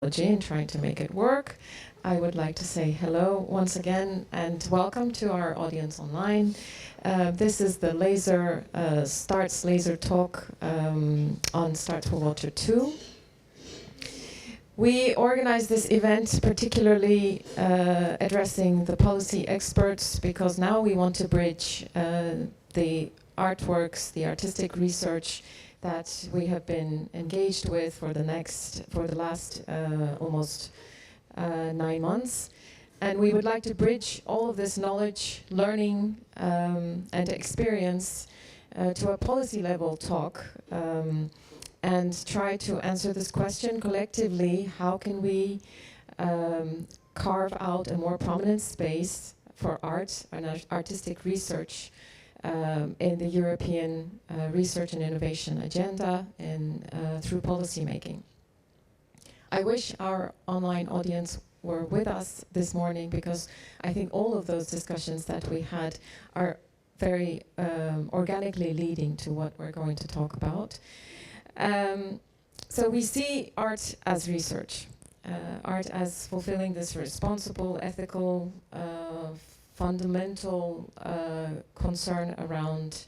and trying to make it work. I would like to say hello once again and welcome to our audience online. This is the STARTS laser talk on Starts for Water 2. We organized this event particularly addressing the policy experts because now we want to bridge the artworks, the artistic research that we have been engaged with for the last almost 9 months. And we would like to bridge all of this knowledge, learning, and experience to a policy level talk and try to answer this question collectively: how can we carve out a more prominent space for art and artistic research in the European research and innovation agenda and through policy making. I wish our online audience were with us this morning, because I think all of those discussions that we had are very organically leading to what we're going to talk about. So we see art as research, art as fulfilling this responsible, ethical, fundamental concern around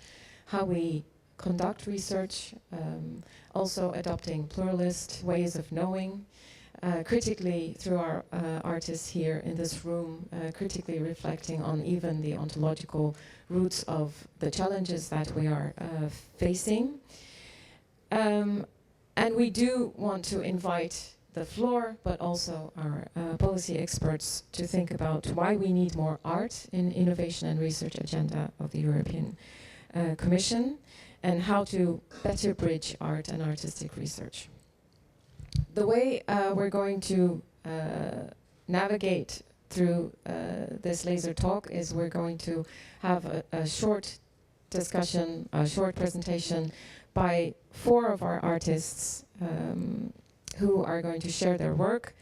how we conduct research, also adopting pluralist ways of knowing, critically through our artists here in this room, critically reflecting on even the ontological roots of the challenges that we are facing. And we do want to invite the floor, but also our policy experts, to think about why we need more art in innovation and research agenda of the European Commission, and how to better bridge art and artistic research. The way we're going to navigate through this laser talk is we're going to have a short discussion, a short presentation by 4 of our artists who are going to share their work,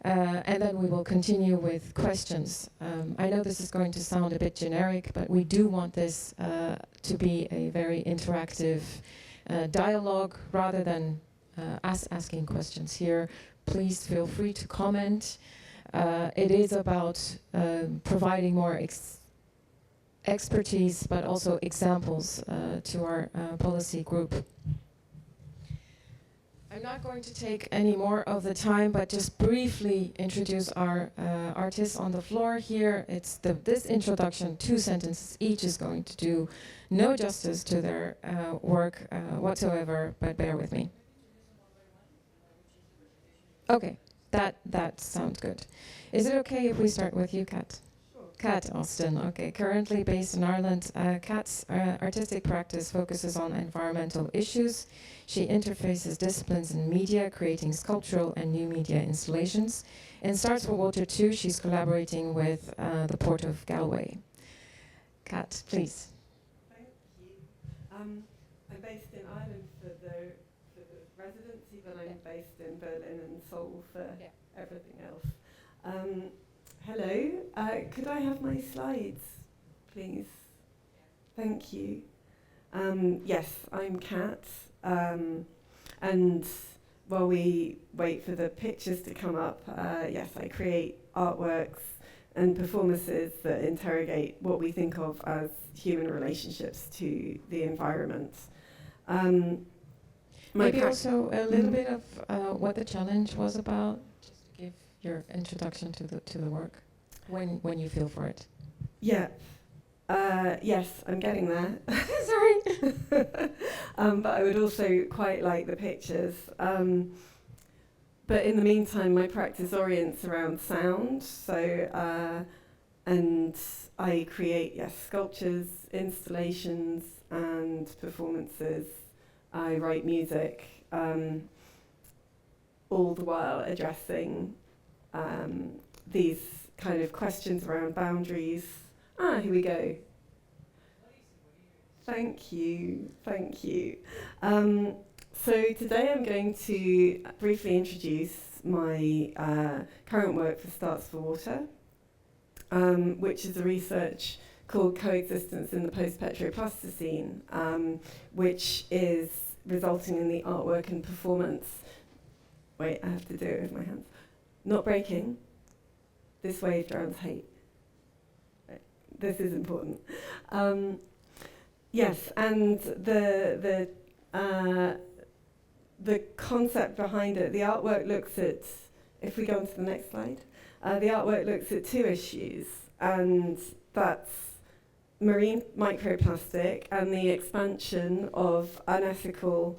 and then we will continue with questions. I know this is going to sound a bit generic, but we do want this to be a very interactive dialogue rather than us asking questions here. Please feel free to comment. It is about providing more expertise, but also examples to our policy group. I'm not going to take any more of the time, but just briefly introduce our artists on the floor here. It's this introduction, 2 sentences each, is going to do no justice to their work whatsoever, but bear with me. Okay, that sounds good. Is it okay if we start with you, Kat? Kat Austin, okay. Currently based in Ireland, Kat's artistic practice focuses on environmental issues. She interfaces disciplines in media, creating sculptural and new media installations. In Starts for Water 2, she's collaborating with the Port of Galway. Kat, please. Thank you. I'm based in Ireland for the residency, but I'm based in Berlin and Seoul for everything else. Hello, could I have my slides, please? Thank you. Yes, I'm Kat, and while we wait for the pictures to come up, yes, I create artworks and performances that interrogate what we think of as human relationships to the environment. Maybe also a little bit of what the challenge was about, just to give your introduction to the work, when you feel for it. Yeah. Yes, I'm getting there. Sorry. But I would also quite like the pictures. But in the meantime, my practice orients around sound. So, and I create, sculptures, installations, and performances. I write music, all the while addressing these kind of questions around boundaries. Here we go. Thank you. So today I'm going to briefly introduce my current work for Starts for Water, which is a research called Coexistence in the Post-Petroplasticine, which is resulting in the artwork and performance wait, I have to do it with my hands. Not breaking. This wave drowns hate. Right. This is important. Yes, and the concept behind it, the artwork looks at, if we go on to the next slide, the artwork looks at two issues, and that's marine microplastic and the expansion of unethical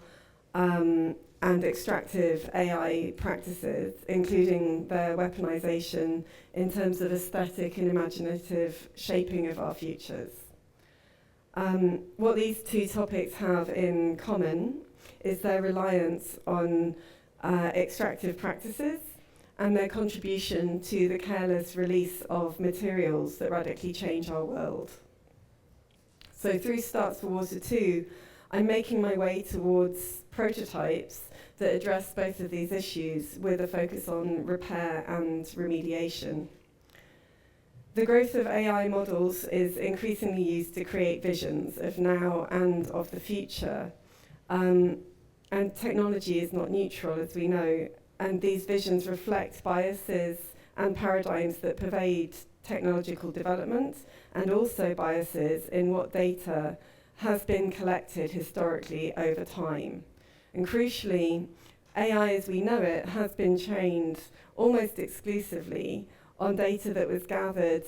and extractive AI practices, including their weaponization in terms of aesthetic and imaginative shaping of our futures. What these two topics have in common is their reliance on extractive practices and their contribution to the careless release of materials that radically change our world. So through S+T+ARTS4WaterII, I'm making my way towards prototypes that address both of these issues with a focus on repair and remediation. The growth of AI models is increasingly used to create visions of now and of the future. And technology is not neutral, as we know, and these visions reflect biases and paradigms that pervade technological development, and also biases in what data has been collected historically over time. And crucially, AI as we know it has been trained almost exclusively on data that was gathered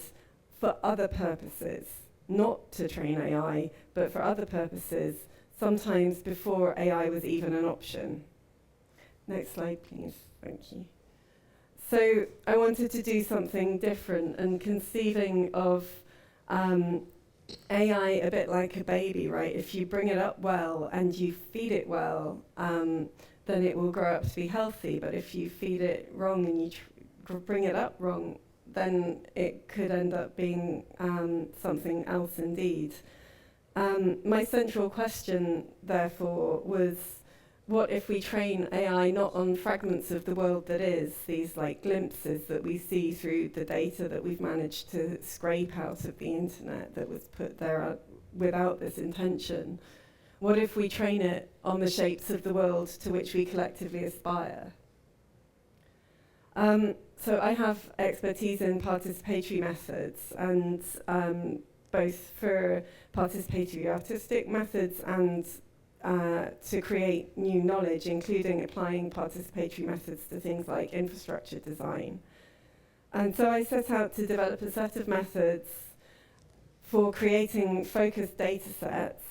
for other purposes, not to train AI, but for other purposes, sometimes before AI was even an option. Next slide, please. Thank you. So I wanted to do something different, and conceiving of AI a bit like a baby, right? If you bring it up well and you feed it well, then it will grow up to be healthy. But if you feed it wrong and you bring it up wrong, then it could end up being something else indeed. My central question, therefore, was, what if we train AI not on fragments of the world that is, these like glimpses that we see through the data that we've managed to scrape out of the internet that was put there without this intention? What if we train it on the shapes of the world to which we collectively aspire? So I have expertise in participatory methods, and both for participatory artistic methods and to create new knowledge, including applying participatory methods to things like infrastructure design. And so I set out to develop a set of methods for creating focused data sets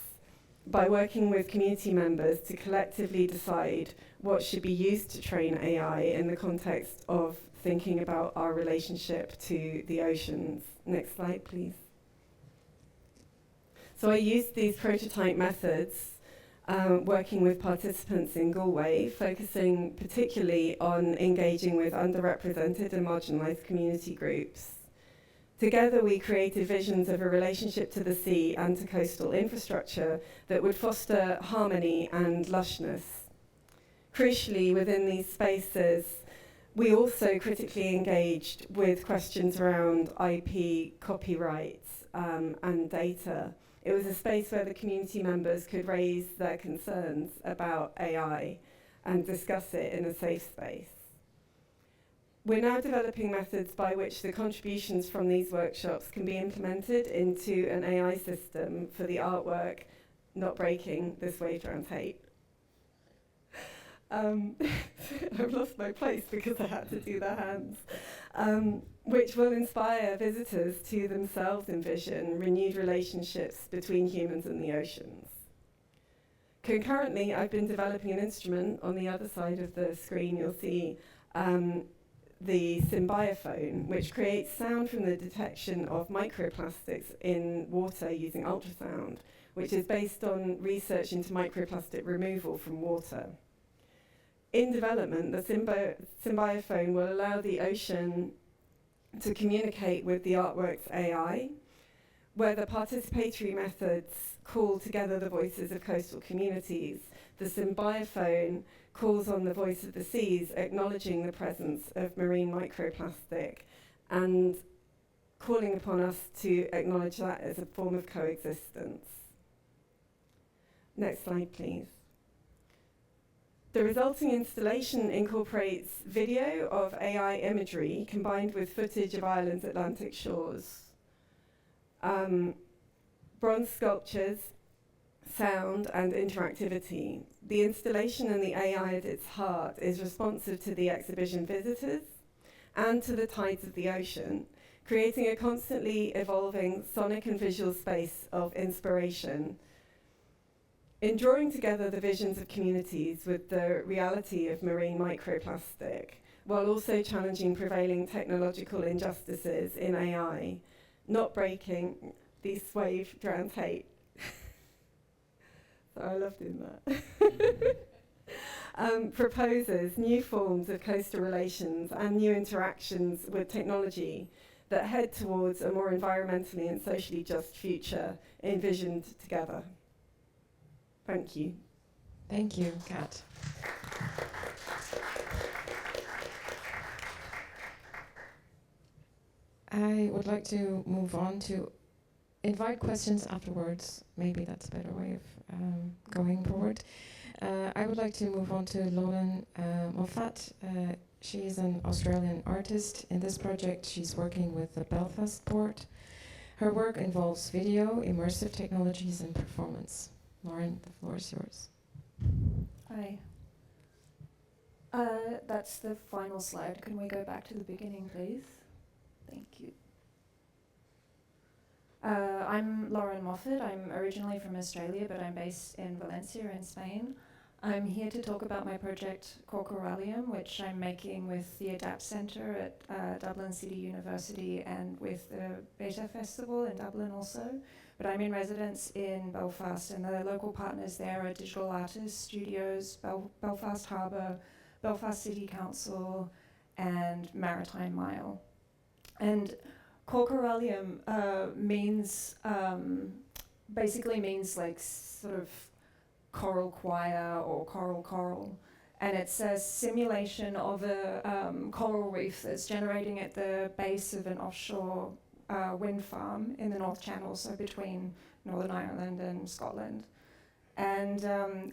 by working with community members to collectively decide what should be used to train AI in the context of thinking about our relationship to the oceans. Next slide, please. So I used these prototype methods working with participants in Galway, focusing particularly on engaging with underrepresented and marginalised community groups. Together we created visions of a relationship to the sea and to coastal infrastructure that would foster harmony and lushness. Crucially, within these spaces, we also critically engaged with questions around IP, copyrights, and data. It was a space where the community members could raise their concerns about AI and discuss it in a safe space. We're now developing methods by which the contributions from these workshops can be implemented into an AI system for the artwork Not Breaking, This Wave Drowns Hate. I've lost my place because I had to do the hands. Which will inspire visitors to themselves envision renewed relationships between humans and the oceans. Concurrently, I've been developing an instrument. On the other side of the screen, you'll see the symbiophone, which creates sound from the detection of microplastics in water using ultrasound, which is based on research into microplastic removal from water. In development, the symbiophone will allow the ocean to communicate with the artwork's AI, where the participatory methods call together the voices of coastal communities. The symbiophone calls on the voice of the seas, acknowledging the presence of marine microplastic and calling upon us to acknowledge that as a form of coexistence. Next slide, please. The resulting installation incorporates video of AI imagery combined with footage of Ireland's Atlantic shores. Bronze sculptures, sound and interactivity. The installation and the AI at its heart is responsive to the exhibition visitors and to the tides of the ocean, creating a constantly evolving sonic and visual space of inspiration. In drawing together the visions of communities with the reality of marine microplastic, while also challenging prevailing technological injustices in AI, not breaking, these wave drowns hate. So I love doing that. Proposes new forms of coastal relations and new interactions with technology that head towards a more environmentally and socially just future envisioned together. Thank you. Thank you, Kat. I would like to move on to invite questions afterwards. Maybe that's a better way of going forward. I would like to move on to Lauren Moffat. She is an Australian artist. In this project, she's working with the Belfast port. Her work involves video, immersive technologies, and performance. Lauren, the floor is yours. Hi. That's the final slide. Can we go back to the beginning, please? Thank you. I'm Lauren Moffat. I'm originally from Australia, but I'm based in Valencia in Spain. I'm here to talk about my project Corporalium, which I'm making with the ADAPT Centre at Dublin City University and with the Beta Festival in Dublin also. But I'm in residence in Belfast, and the local partners there are Digital Artists Studios, Belfast Harbour, Belfast City Council, and Maritime Mile. And Corporalium basically means like sort of choral choir or choral. And it's a simulation of a coral reef that's generating at the base of an offshore wind farm in the North Channel, so between Northern Ireland and Scotland. And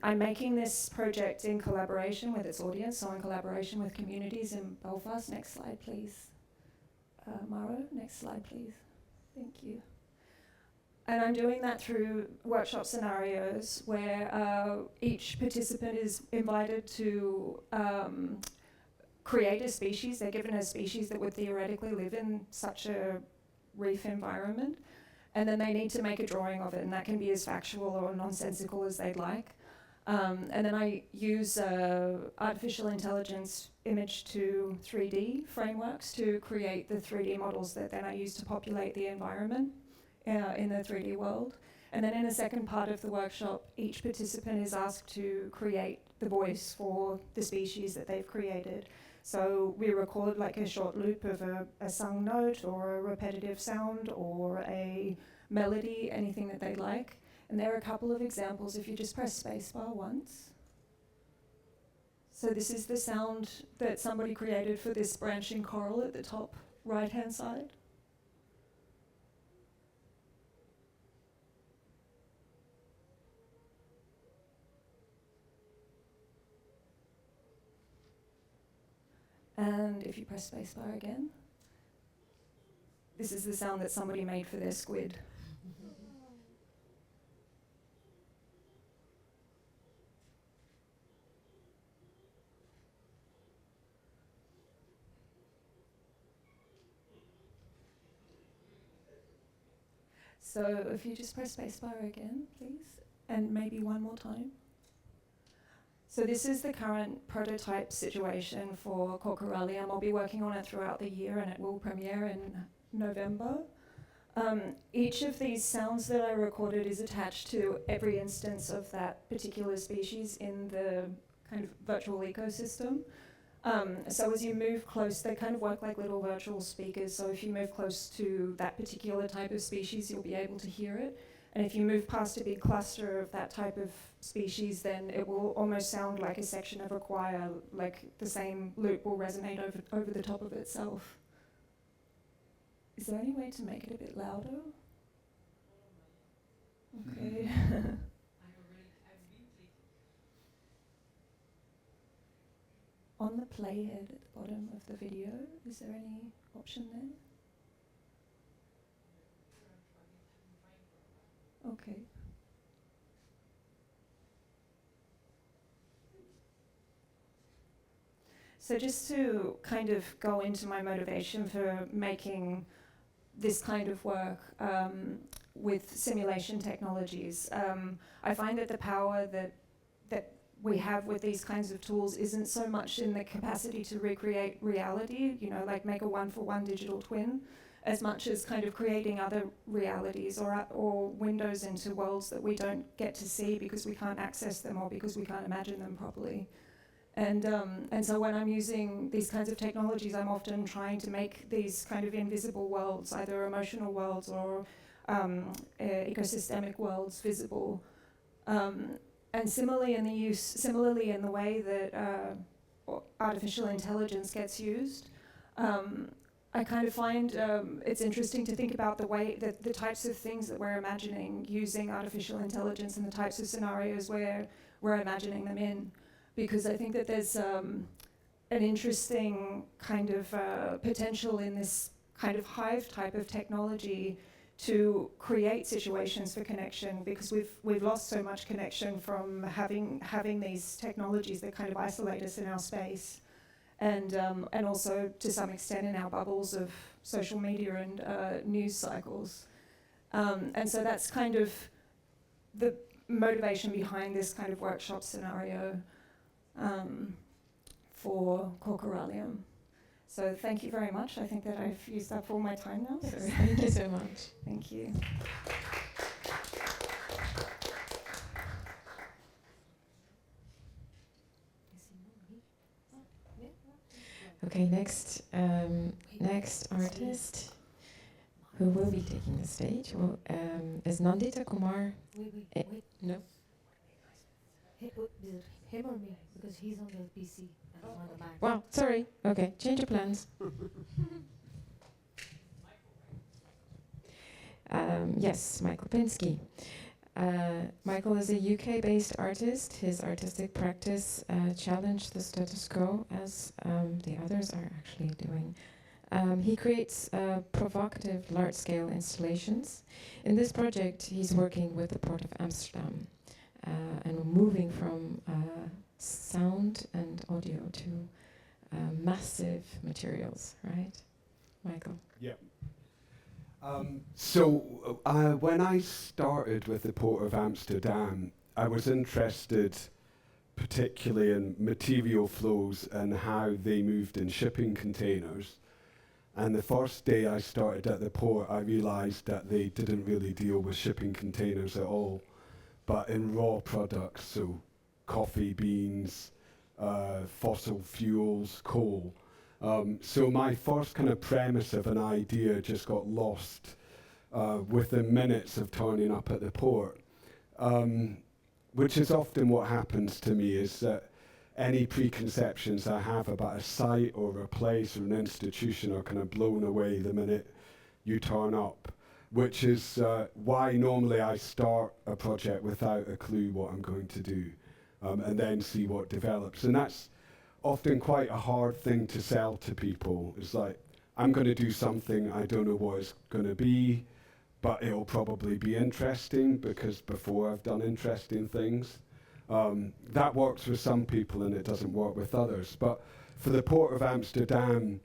I'm making this project in collaboration with its audience, so in collaboration with communities in Belfast. Next slide, please. Mara, next slide, please. Thank you. And I'm doing that through workshop scenarios where each participant is invited to create a species. They're given a species that would theoretically live in such a reef environment. And then they need to make a drawing of it, and that can be as factual or nonsensical as they'd like. And then I use artificial intelligence image to 3D frameworks to create the 3D models that then I use to populate the environment in the 3D world. And then in the second part of the workshop, each participant is asked to create the voice for the species that they've created. So we record like a short loop of a sung note or a repetitive sound or a melody, anything that they like. And there are a couple of examples if you just press spacebar once. So this is the sound that somebody created for this branching coral at the top right-hand side. And if you press spacebar again, this is the sound that somebody made for their squid. So if you just press spacebar again, please, and maybe one more time. So this is the current prototype situation for Corporalium. I'll be working on it throughout the year, and it will premiere in November. Each of these sounds that I recorded is attached to every instance of that particular species in the kind of virtual ecosystem. So as you move close, they kind of work like little virtual speakers. So if you move close to that particular type of species, you'll be able to hear it. And if you move past a big cluster of that type of species, then it will almost sound like a section of a choir, like the same loop will resonate over the top of itself. Is there any way to make it a bit louder? Okay. on the playhead at the bottom of the video, is there any option there? Okay. So just to kind of go into my motivation for making this kind of work with simulation technologies, I find that the power that we have with these kinds of tools isn't so much in the capacity to recreate reality, you know, like make a one-for-one digital twin, as much as kind of creating other realities or windows into worlds that we don't get to see because we can't access them or because we can't imagine them properly. And so when I'm using these kinds of technologies, I'm often trying to make these kind of invisible worlds, either emotional worlds or ecosystemic worlds, visible. And similarly in the way that artificial intelligence gets used, I kind of find it's interesting to think about the way that the types of things that we're imagining using artificial intelligence and the types of scenarios where we're imagining them in. Because I think that there's an interesting kind of potential in this kind of hive type of technology to create situations for connection, because we've lost so much connection from having these technologies that kind of isolate us in our space, and also to some extent in our bubbles of social media and news cycles. And so that's kind of the motivation behind this kind of workshop scenario for Corporalium. So thank you very much. I think that I've used up all my time now. Yes, so thank you so much. Thank you. Okay, next artist who will be taking the stage is Nandita Kumar. Wait. No. Him or me? Because he's on the PC and I'm on the Mac. Wow, sorry. Okay, change your plans. Yes, Michael Pinsky. Michael is a UK-based artist. His artistic practice challenged the status quo, as the others are actually doing. He creates provocative large-scale installations. In this project, he's working with the Port of Amsterdam and moving from sound and audio to massive materials, right, Michael? Yeah. So when I started with the Port of Amsterdam, I was interested particularly in material flows and how they moved in shipping containers. And the first day I started at the port, I realized that they didn't really deal with shipping containers at all, but in raw products, so coffee beans, fossil fuels, coal. So my first kind of premise of an idea just got lost within minutes of turning up at the port, which is often what happens to me, is that any preconceptions I have about a site or a place or an institution are kind of blown away the minute you turn up, which is why normally I start a project without a clue what I'm going to do, and then see what develops. And that's often quite a hard thing to sell to people. It's like, I'm going to do something, I don't know what it's going to be, but it'll probably be interesting because before I've done interesting things. That works with some people and it doesn't work with others. But for the Port of Amsterdam,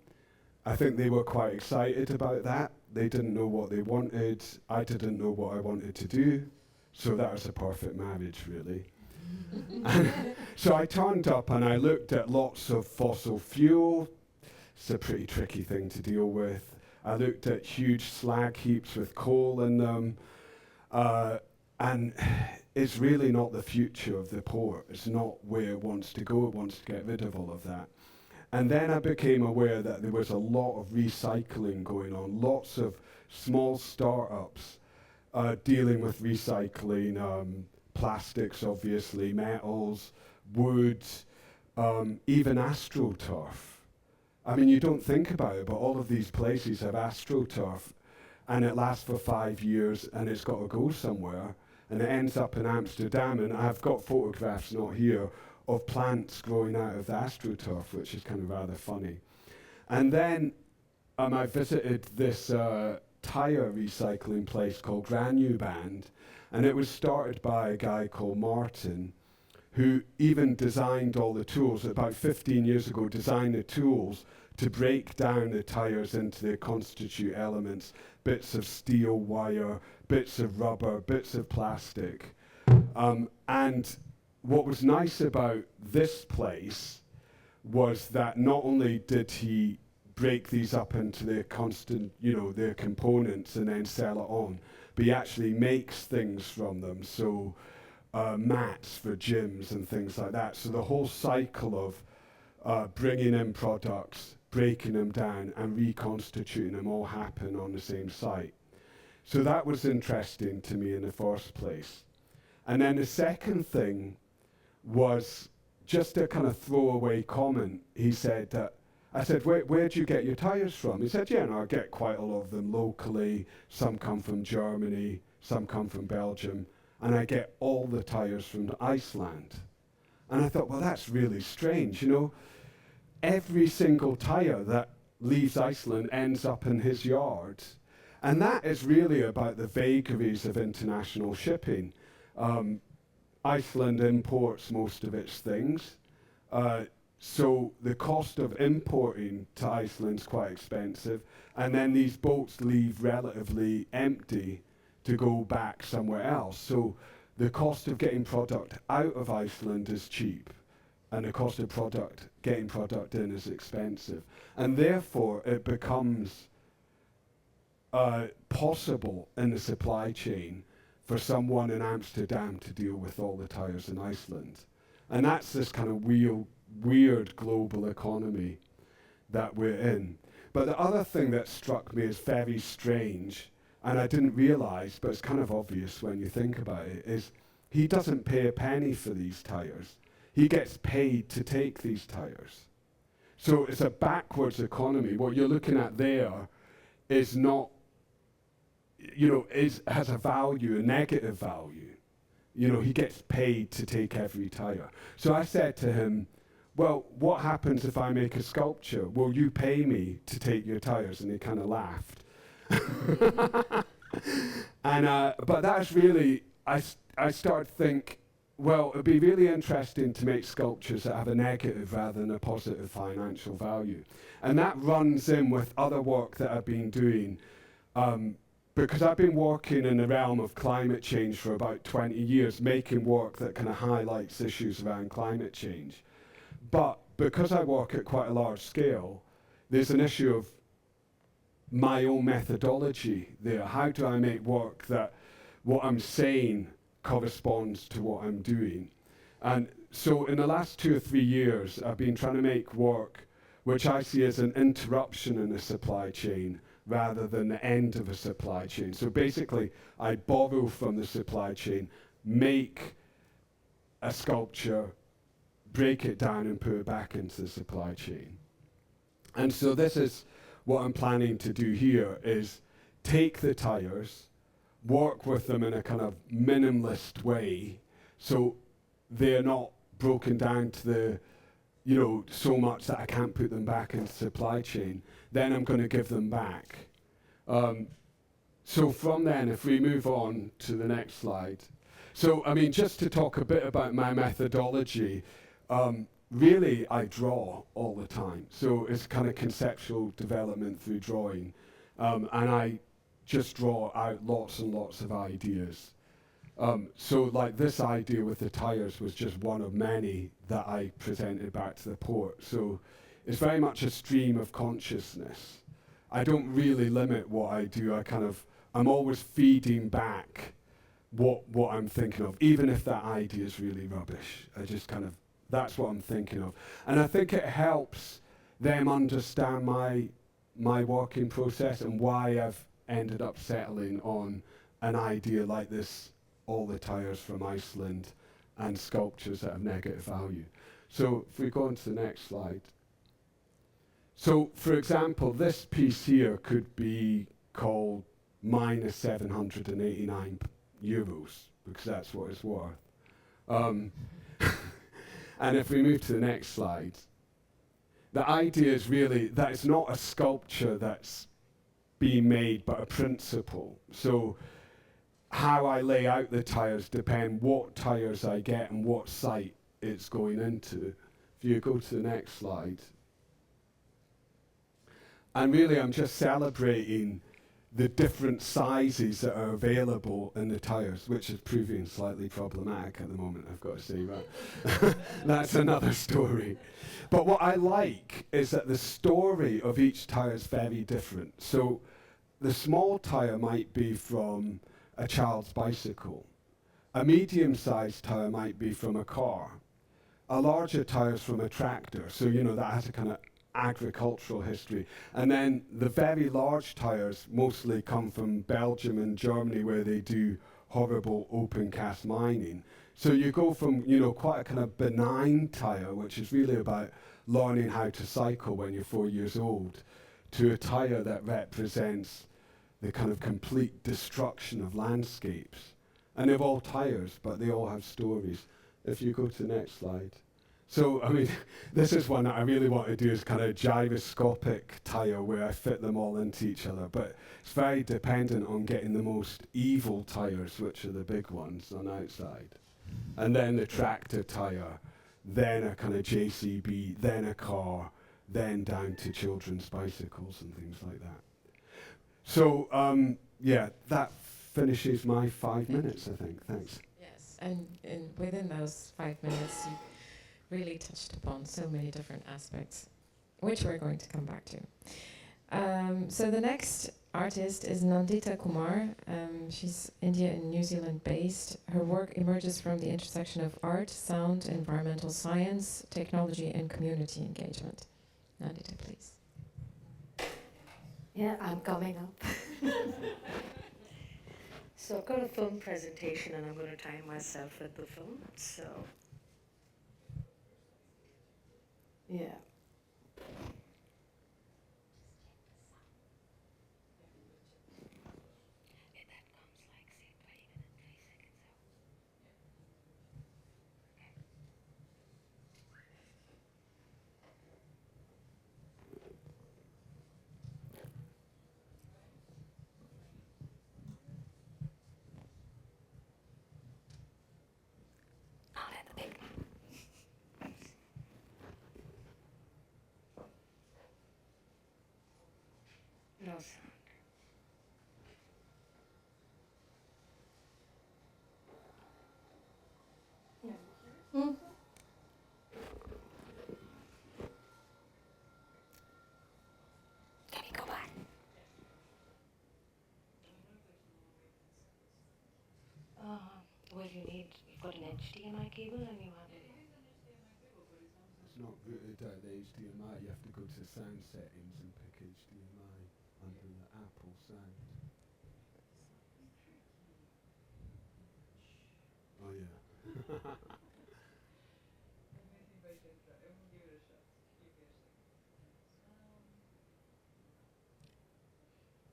I think they were quite excited about that. They didn't know what they wanted. I didn't know what I wanted to do. So that was a perfect marriage, really. So I turned up and I looked at lots of fossil fuel. It's a pretty tricky thing to deal with. I looked at huge slag heaps with coal in them. And it's really not the future of the port. It's not where it wants to go. It wants to get rid of all of that. And then I became aware that there was a lot of recycling going on, lots of small startups dealing with recycling, plastics, obviously, metals, wood, even astroturf. I mean, you don't think about it, but all of these places have astroturf, and it lasts for 5 years, and it's got to go somewhere, and it ends up in Amsterdam, and I've got photographs, not here, of plants growing out of the astroturf, which is kind of rather funny. And then I visited this tire recycling place called Granuband, and it was started by a guy called Martin, who even designed all the tools, about 15 years ago, designed the tools to break down the tires into their constituent elements, bits of steel wire, bits of rubber, bits of plastic. And what was nice about this place was that not only did he break these up into their their components and then sell it on, but he actually makes things from them. So mats for gyms and things like that. So the whole cycle of bringing in products, breaking them down and reconstituting them all happen on the same site. So that was interesting to me in the first place. And then the second thing was just a kind of throwaway comment. He said that, I said, where do you get your tires from? He said, yeah, no, I get quite a lot of them locally. Some come from Germany, some come from Belgium, and I get all the tires from Iceland. And I thought, well, that's really strange, you know. Every single tire that leaves Iceland ends up in his yard. And that is really about the vagaries of international shipping. Iceland imports most of its things. So the cost of importing to Iceland is quite expensive. And then these boats leave relatively empty to go back somewhere else. So the cost of getting product out of Iceland is cheap, and the cost of getting product in is expensive. And therefore, it becomes possible in the supply chain for someone in Amsterdam to deal with all the tires in Iceland. And that's this kind of weird global economy that we're in. But the other thing that struck me as very strange, and I didn't realize, but it's kind of obvious when you think about it, is he doesn't pay a penny for these tires. He gets paid to take these tires. So it's a backwards economy. What you're looking at there is not, has a value, a negative value. He gets paid to take every tire. So I said to him, well, what happens if I make a sculpture? Will you pay me to take your tires? And he kind of laughed. But that's really, I started to think, well, it'd be really interesting to make sculptures that have a negative rather than a positive financial value. And that runs in with other work that I've been doing, because I've been working in the realm of climate change for about 20 years, making work that kind of highlights issues around climate change. But because I work at quite a large scale, there's an issue of my own methodology there. How do I make work that what I'm saying corresponds to what I'm doing? And so in the last 2 or 3 years, I've been trying to make work which I see as an interruption in the supply chain rather than the end of a supply chain. So basically, I borrow from the supply chain, make a sculpture, break it down and put it back into the supply chain. And so this is what I'm planning to do here, is take the tires, work with them in a kind of minimalist way, so they're not broken down to the, so much that I can't put them back into supply chain. Then I'm going to give them back. So from then, if we move on to the next slide. So, just to talk a bit about my methodology, really I draw all the time. So it's kind of conceptual development through drawing. And I just draw out lots and lots of ideas. So like this idea with the tires was just one of many that I presented back to the port. So it's very much a stream of consciousness. I don't really limit what I do. I'm always feeding back what I'm thinking of, even if that idea is really rubbish. That's what I'm thinking of. And I think it helps them understand my working process and why I've ended up settling on an idea like this, all the tires from Iceland and sculptures that have negative value. So if we go on to the next slide. So for example, this piece here could be called minus 789 euros, because that's what it's worth. And if we move to the next slide, the idea is really that it's not a sculpture that's being made, but a principle. So how I lay out the tires depend what tires I get and what site it's going into. If you go to the next slide. And really I'm just celebrating the different sizes that are available in the tires, which is proving slightly problematic at the moment, I've got to say, but that's another story. But what I like is that the story of each tire is very different. So the small tire might be from a child's bicycle. A medium-sized tire might be from a car. A larger tire is from a tractor, so that has a kind of agricultural history. And then the very large tires mostly come from Belgium and Germany, where they do horrible open cast mining. So you go from quite a kind of benign tire, which is really about learning how to cycle when you're 4 years old, to a tire that represents the kind of complete destruction of landscapes. And they're all tires, but they all have stories. If you go to the next slide. So, I mean, this is one that I really want to do, is kind of gyroscopic tire where I fit them all into each other. But it's very dependent on getting the most evil tires, which are the big ones on the outside. And then the tractor tire, then a kind of JCB, then a car, then down to children's bicycles and things like that. So, yeah, that finishes my 5 minutes, I think. Thanks. Yes, and within those 5 minutes, you really touched upon so many different aspects, which we're going to come back to. So the next artist is Nandita Kumar. She's India and New Zealand based. Her work emerges from the intersection of art, sound, environmental science, technology, and community engagement. Nandita, please. Yeah, I'm coming up. So I've got a film presentation and I'm going to time myself with the film. So, yeah. No sound. Yeah. Mm. Can we go back? Well, you've got an HDMI cable and you have it. It's not routed out the HDMI, you have to go to sound settings and pick HDMI under the Apple sound. Oh yeah. Go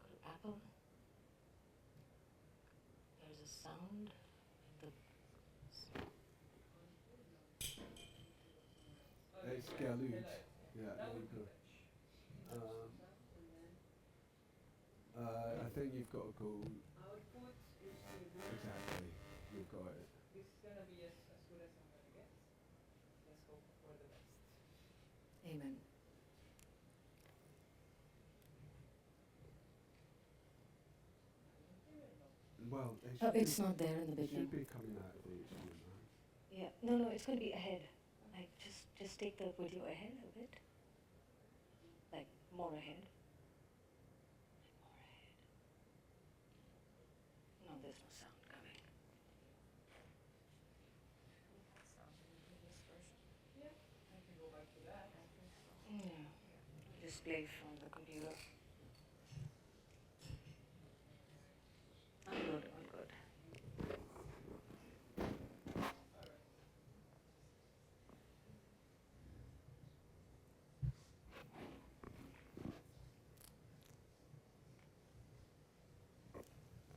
to Apple. There's a sound. It's Galud. Yeah, there you go. I think you've got to go. Exactly. You've got it. This is going to be as good as I'm going to get. Let's hope for the best. Amen. Well, It's not there in the it should beginning. be coming out of the HDMI. Yeah, no, it's going to be ahead. Like, just take the video ahead a bit. Like, more ahead. More ahead. No, there's no sound coming. Yeah, I can go back to that. Yeah. Just play from the computer. I'm good, I'm good.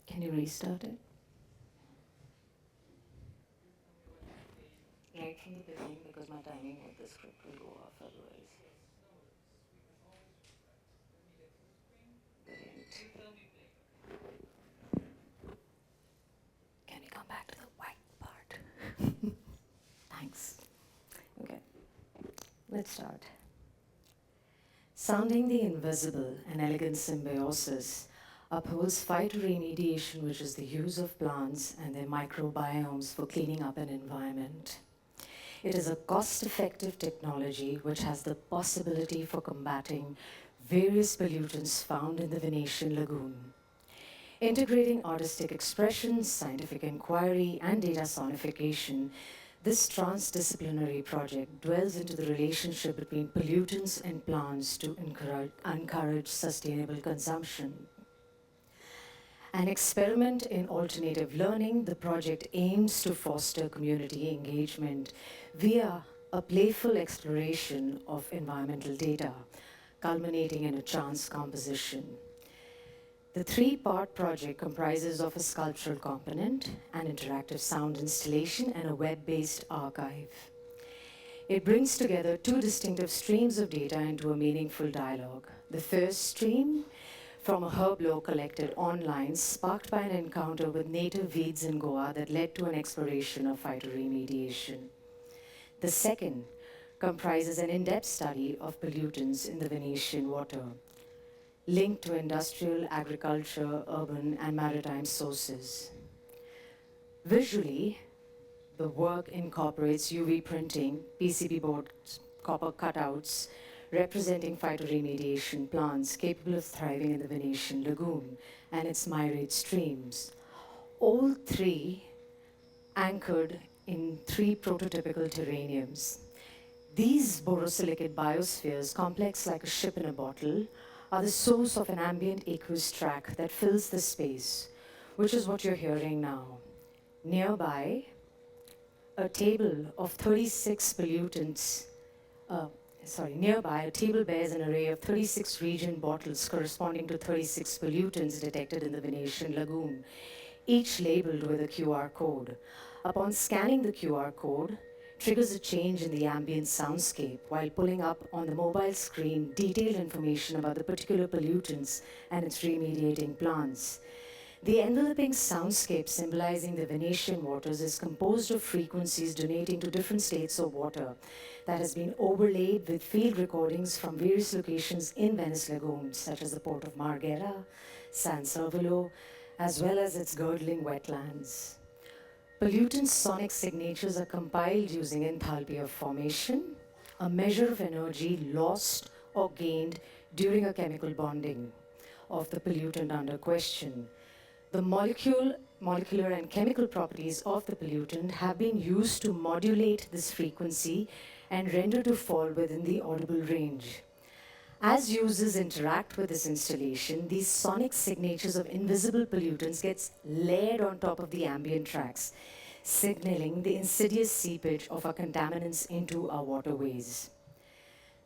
Can you restart it? Like, from the beginning because my timing of the script will go off otherwise. Brilliant. Can we come back to the white part? Thanks. Okay, let's start. Sounding the invisible, an elegant symbiosis, upholds phytoremediation, which is the use of plants and their microbiomes for cleaning up an environment. It is a cost-effective technology which has the possibility for combating various pollutants found in the Venetian lagoon. Integrating artistic expression, scientific inquiry, and data sonification, this transdisciplinary project dwells into the relationship between pollutants and plants to encourage sustainable consumption. An experiment in alternative learning, the project aims to foster community engagement via a playful exploration of environmental data, culminating in a chance composition. The three-part project comprises of a sculptural component, an interactive sound installation, and a web-based archive. It brings together two distinctive streams of data into a meaningful dialogue. The first stream, from a herb lore collected online, sparked by an encounter with native weeds in Goa that led to an exploration of phytoremediation. The second comprises an in-depth study of pollutants in the Venetian water, linked to industrial, agriculture, urban, and maritime sources. Visually, the work incorporates UV printing, PCB board copper cutouts, representing phytoremediation plants capable of thriving in the Venetian lagoon and its myriad streams. All three anchored in three prototypical terrariums. These borosilicate biospheres, complex like a ship in a bottle, are the source of an ambient aqueous track that fills the space, which is what you're hearing now. Nearby, a table of 36 pollutants, nearby, a table bears an array of 36 region bottles corresponding to 36 pollutants detected in the Venetian lagoon, each labeled with a QR code. Upon scanning the QR code, triggers a change in the ambient soundscape while pulling up on the mobile screen detailed information about the particular pollutants and its remediating plants. The enveloping soundscape symbolizing the Venetian waters is composed of frequencies donating to different states of water that has been overlaid with field recordings from various locations in Venice Lagoon, such as the port of Marghera, San Servolo, as well as its girdling wetlands. Pollutant sonic signatures are compiled using enthalpy of formation, a measure of energy lost or gained during a chemical bonding of the pollutant under question. The molecular and chemical properties of the pollutant have been used to modulate this frequency and render to fall within the audible range. As users interact with this installation, these sonic signatures of invisible pollutants gets layered on top of the ambient tracks, signaling the insidious seepage of our contaminants into our waterways.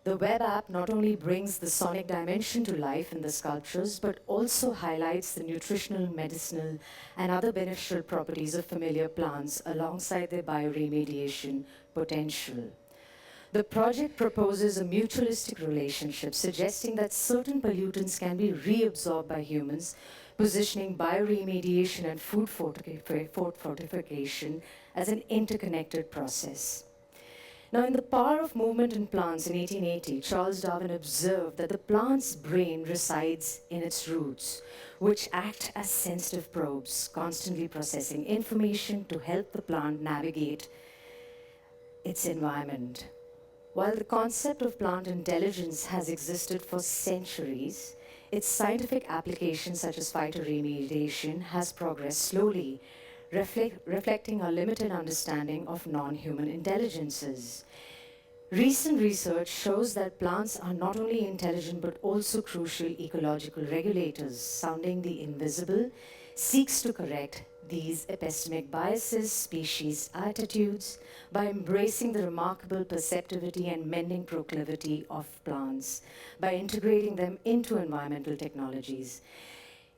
The web app not only brings the sonic dimension to life in the sculptures, but also highlights the nutritional, medicinal, and other beneficial properties of familiar plants alongside their bioremediation potential. The project proposes a mutualistic relationship, suggesting that certain pollutants can be reabsorbed by humans, positioning bioremediation and food fortification as an interconnected process. Now, in The Power of Movement in Plants in 1880, Charles Darwin observed that the plant's brain resides in its roots, which act as sensitive probes, constantly processing information to help the plant navigate its environment. While the concept of plant intelligence has existed for centuries, its scientific application, such as phytoremediation, has progressed slowly, reflecting our limited understanding of non-human intelligences. Recent research shows that plants are not only intelligent but also crucial ecological regulators. Sounding the Invisible seeks to correct these epistemic biases, species attitudes, by embracing the remarkable perceptivity and mending proclivity of plants, by integrating them into environmental technologies.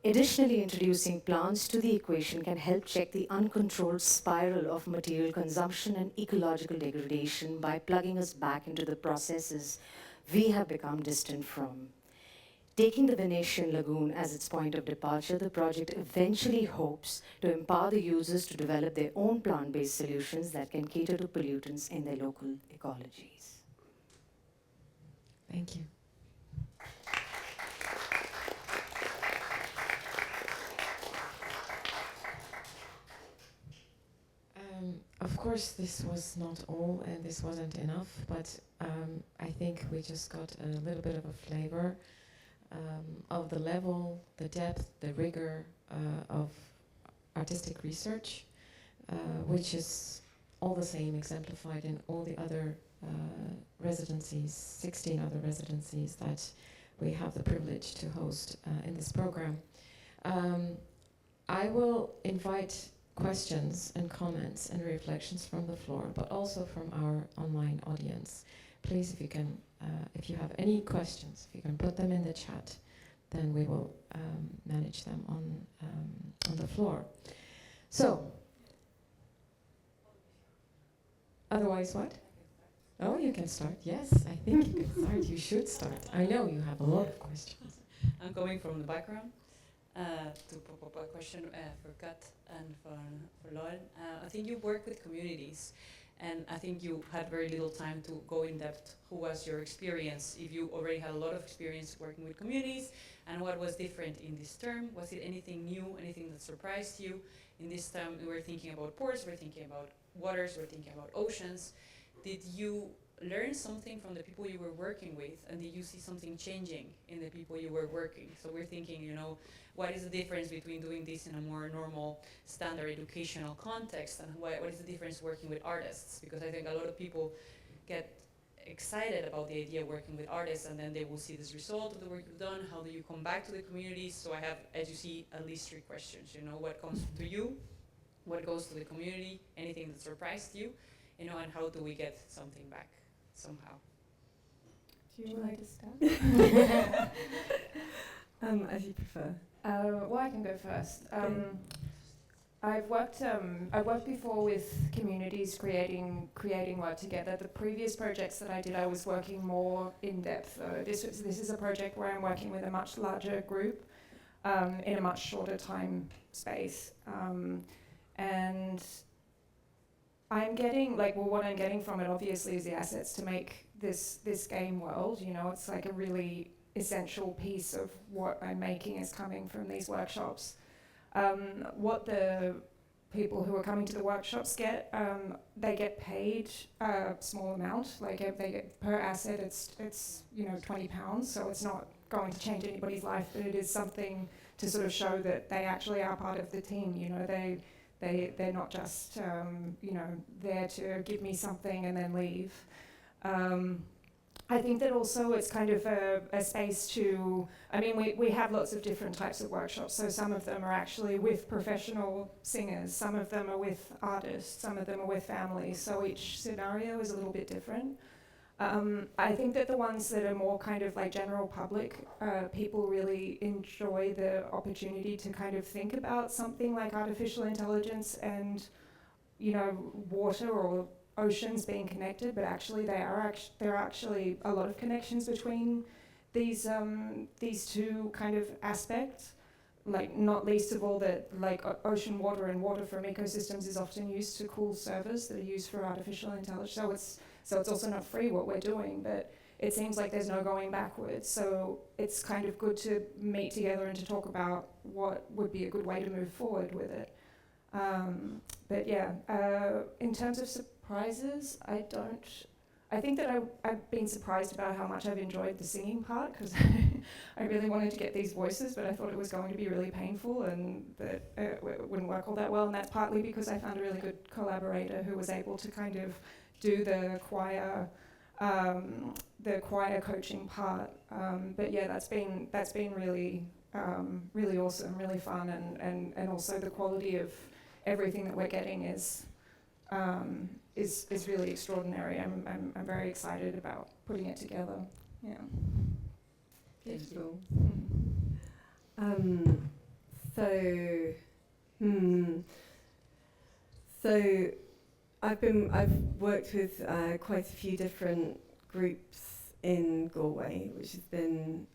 Additionally, introducing plants to the equation can help check the uncontrolled spiral of material consumption and ecological degradation by plugging us back into the processes we have become distant from. Taking the Venetian lagoon as its point of departure, the project eventually hopes to empower the users to develop their own plant-based solutions that can cater to pollutants in their local ecologies. Thank you. Of course, this was not all, and this wasn't enough, but I think we just got a little bit of a flavor of the level, the depth, the rigor of artistic research, which is all the same exemplified in all the other residencies, 16 other residencies that we have the privilege to host in this program. I will invite questions and comments and reflections from the floor, but also from our online audience. Please, if you can, if you have any questions, if you can put them in the chat, then we will manage them on the floor. So, otherwise what? Oh, you can start. Yes, I think you can start. You should start. I know you have a lot of questions. I'm coming from the background. To pop up a question for Kat and for Lauren. I think you work with communities, and I think you had very little time to go in depth. Who was your experience? If you already had a lot of experience working with communities, and what was different in this term? Was it anything new, anything that surprised you? In this term, we were thinking about ports, we're thinking about waters, we're thinking about oceans. Did you learn something from the people you were working with, and did you see something changing in the people you were working? So we're thinking, you know, what is the difference between doing this in a more normal, standard educational context, and what is the difference working with artists? Because I think a lot of people get excited about the idea of working with artists, and then they will see this result of the work you've done. How do you come back to the communities? So I have, as you see, at least 3 questions. You know, what comes to you, what goes to the community, anything that surprised you, you know, and how do we get something back somehow? Do you like to start? As you prefer. Well, I can go first. I've worked before with communities creating work together. The previous projects that I did, I was working more in depth. This is a project where I'm working with a much larger group in a much shorter time space, and I'm getting what I'm getting from it obviously is the assets to make this game world. You know, it's like a really essential piece of what I'm making is coming from these workshops. What the people who are coming to the workshops get, they get paid a small amount. Like if they get per asset, it's you know £20, so it's not going to change anybody's life, but it is something to sort of show that they actually are part of the team. You know, they're not just you know there to give me something and then leave. I think that also it's kind of a space to, I mean, we have lots of different types of workshops. So some of them are actually with professional singers, some of them are with artists, some of them are with families. So each scenario is a little bit different. I think that the ones that are more kind of like general public, people really enjoy the opportunity to kind of think about something like artificial intelligence and, you know, water or oceans being connected, but actually there are actually a lot of connections between these two kind of aspects. Like not least of all that like ocean water and water from ecosystems is often used to cool servers that are used for artificial intelligence. So it's also not free what we're doing, but it seems like there's no going backwards. So it's kind of good to meet together and to talk about what would be a good way to move forward with it. But yeah, in terms of surprises, I think that I've been surprised about how much I've enjoyed the singing part, because I really wanted to get these voices, but I thought it was going to be really painful and that it wouldn't work all that well. And that's partly because I found a really good collaborator who was able to kind of do the choir coaching part. But yeah, that's been really really awesome, really fun, and also the quality of everything that we're getting is really extraordinary. I'm very excited about putting it together. Yeah. Beautiful. So, so I've worked with quite a few different groups in Galway, which has been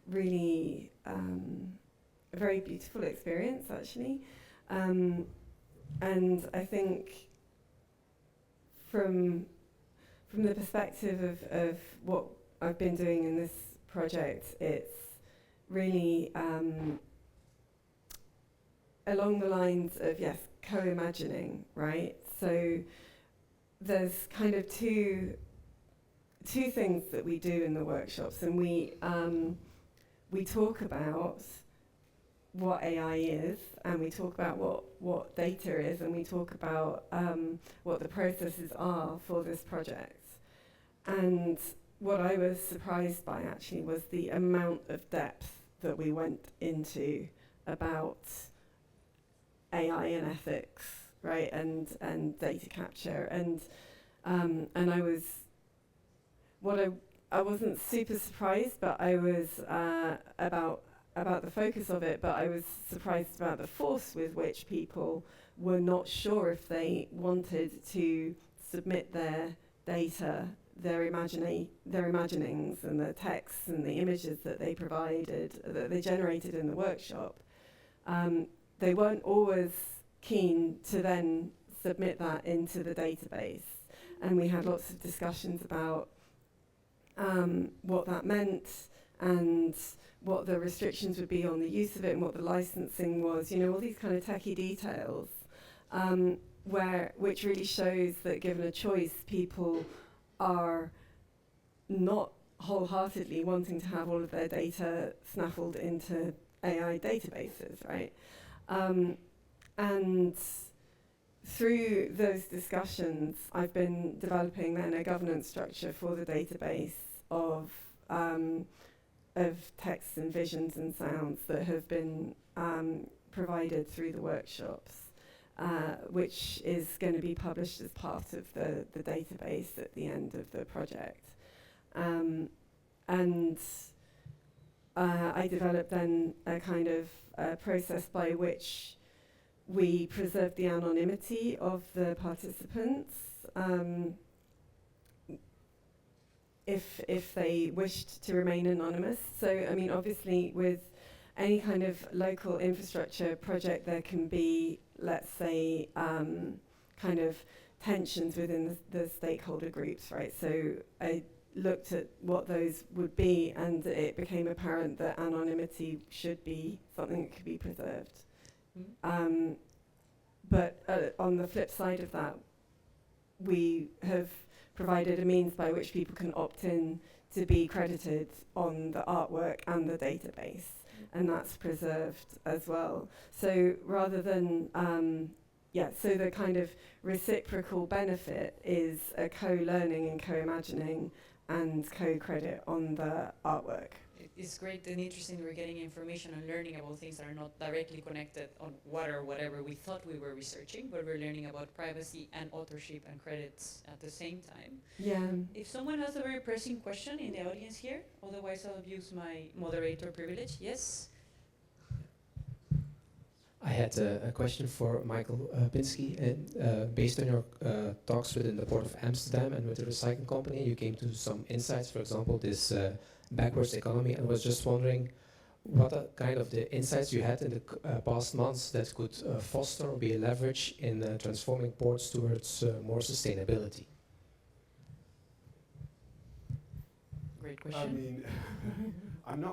really a very beautiful experience, actually. And I think from the perspective of what I've been doing in this project, it's really along the lines of, yes, co-imagining, right? So there's kind of two things that we do in the workshops, and we talk about what AI is, and we talk about what data is, and we talk about what the processes are for this project. And what I was surprised by actually was the amount of depth that we went into about AI and ethics, right, and data capture, and I wasn't super surprised, but I was about the focus of it, but I was surprised about the force with which people were not sure if they wanted to submit their data, their imaginings and the texts and the images that they provided, that they generated in the workshop. They weren't always keen to then submit that into the database. And we had lots of discussions about what that meant and what the restrictions would be on the use of it and what the licensing was, you know, all these kind of techie details, which really shows that given a choice, people are not wholeheartedly wanting to have all of their data snaffled into AI databases, right? And through those discussions, I've been developing then a governance structure for the database of texts and visions and sounds that have been provided through the workshops, which is going to be published as part of the database at the end of the project. And I developed then a kind of process by which we preserve the anonymity of the participants if they wished to remain anonymous. So, I mean, obviously with any kind of local infrastructure project, there can be, let's say, kind of tensions within the stakeholder groups, right? So I looked at what those would be, and it became apparent that anonymity should be something that could be preserved. But on the flip side of that, we have provided a means by which people can opt in to be credited on the artwork and the database, and that's preserved as well. So rather than, so the kind of reciprocal benefit is a co-learning and co-imagining and co-credit on the artwork. It's great and interesting we're getting information and learning about things that are not directly connected on water or whatever we thought we were researching, but we're learning about privacy and authorship and credits at the same time. Yeah. If someone has a very pressing question in the audience here, otherwise I'll use my moderator privilege. Yes? I had a question for Michael Pinsky, and based on your talks within the Port of Amsterdam and with the recycling company, you came to some insights, for example, this backwards economy, and was just wondering what are kind of the insights you had in the past months that could foster or be a leverage in transforming ports towards more sustainability. Great question. I mean,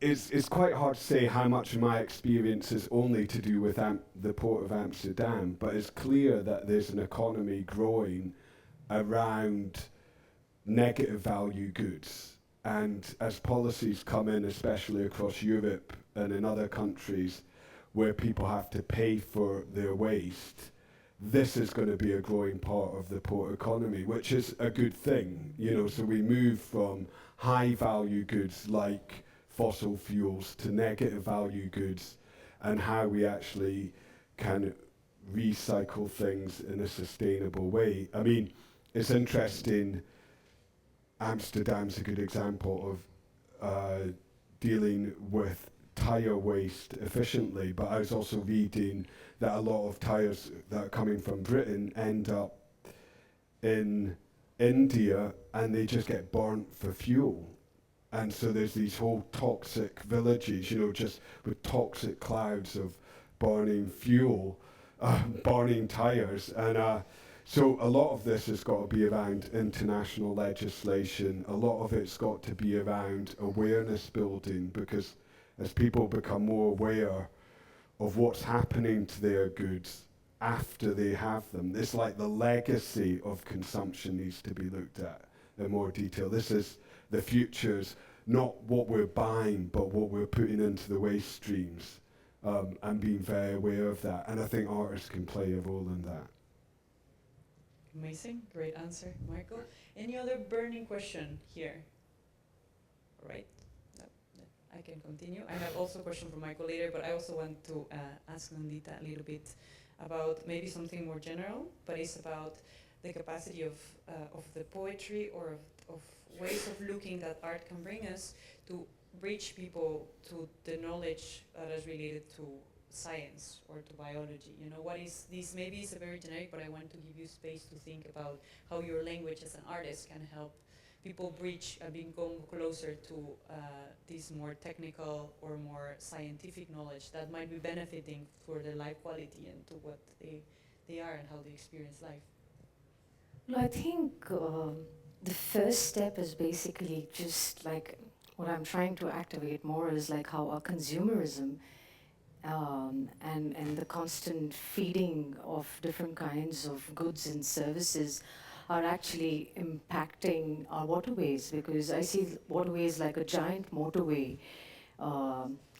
it's quite hard to say how much of my experience is only to do with the Port of Amsterdam, but it's clear that there's an economy growing around negative value goods. And as policies come in, especially across Europe and in other countries where people have to pay for their waste, this is going to be a growing part of the port economy, which is a good thing. You know, so we move from high value goods like fossil fuels to negative value goods, and how we actually can recycle things in a sustainable way. I mean, it's interesting. Amsterdam's a good example of dealing with tyre waste efficiently, but I was also reading that a lot of tyres that are coming from Britain end up in India and they just get burnt for fuel. And so there's these whole toxic villages, you know, just with toxic clouds of burning fuel, burning tyres. And so a lot of this has got to be around international legislation. A lot of it's got to be around awareness building, because as people become more aware of what's happening to their goods after they have them, it's like the legacy of consumption needs to be looked at in more detail. This is the futures, not what we're buying, but what we're putting into the waste streams, and being very aware of that. And I think artists can play a role in that. Amazing, great answer, Michael. Any other burning question here? All right, no, I can continue. I have also a question for Michael later, but I also want to ask Nandita a little bit about maybe something more general, but it's about the capacity of the poetry or of ways of looking that art can bring us to reach people to the knowledge that is related to science or to biology. You know, what is this? Maybe it's a very generic, but I want to give you space to think about how your language as an artist can help people bridge and become closer to this more technical or more scientific knowledge that might be benefiting for their life quality and to what they are and how they experience life. Well, I think the first step is basically just like what I'm trying to activate more is like how our consumerism and the constant feeding of different kinds of goods and services are actually impacting our waterways, because I see waterways like a giant motorway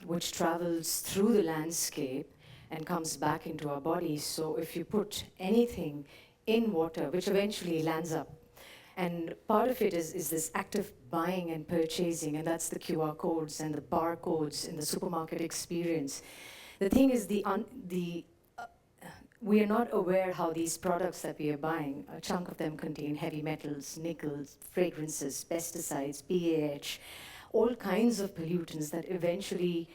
which travels through the landscape and comes back into our bodies. So if you put anything in water, which eventually lands up, and part of it is this active buying and purchasing, and that's the QR codes and the barcodes in the supermarket experience. The thing is, we are not aware how these products that we are buying, a chunk of them contain heavy metals, nickels, fragrances, pesticides, PAH, all kinds of pollutants that eventually